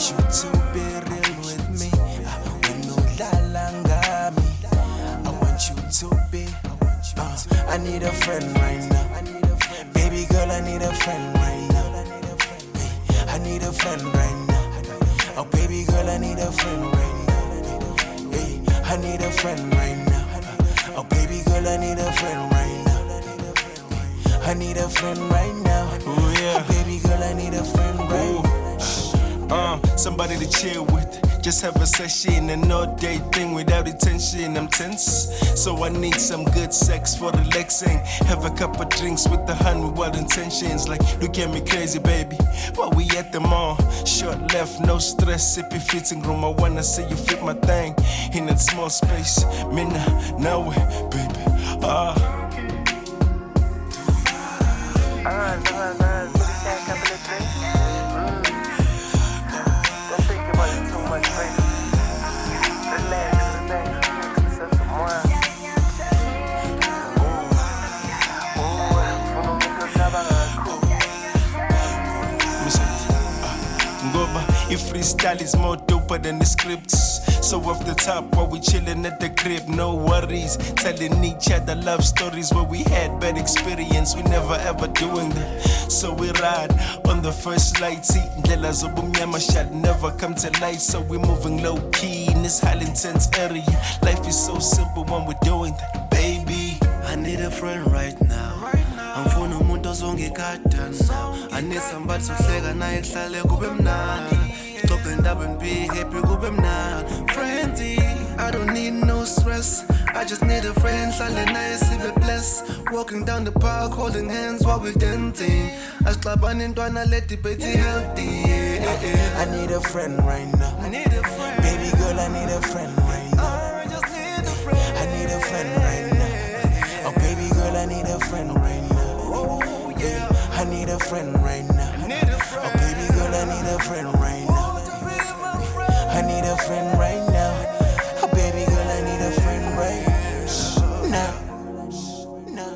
want you to be real with me. When no dalangami, I want you to be. I need a friend right now. Baby girl, I need a friend right now. I need a friend right now. Oh, baby girl, I need a friend right now. Hey, I need a friend right now. Oh, baby girl, I need a friend right now. I need a friend right now. Ooh, yeah. Oh, baby girl, I need a friend right now. Somebody to chill with. Just have a session, an all-day thing without attention. I'm tense, so I need some good sex for relaxing. Have a couple drinks with the honey, wild intentions. Like, look at me crazy, baby. While we at the mall, short left, no stress. If it fits in room, I wanna say you fit my thing in that small space. Mina, now, baby. If freestyle is more doper than the scripts. So off the top while we chillin' at the crib, no worries. Telling each other love stories where we had bad experience. We never ever doing that. So we ride on the first light. See, Ndlela zobumnyama shall never come to light. So we moving low key in this highly intense area. Life is so simple when we're doing that, baby. I need a friend right now. Angifuna umuntu ozongigada now. I need somebody sohleka naye kuhlale kube mnandi. Xoxe indaba and be happy kube mnandi. Friendy, I don't need no stress. I just need a friend, hlale naye sibe blessed. Walking down the park, holding hands while we're dancing. Asixabane ntwana let debate healthy. I need a friend right now. I need a friend. Baby girl, I need a friend right now. I just need a friend. I need a friend right now. Oh, baby girl, I need a friend right now. Oh, yeah. I need a friend right now. Oh, baby girl, I need a friend right now. I need a friend right now. Oh, baby girl, I need a friend right now. No.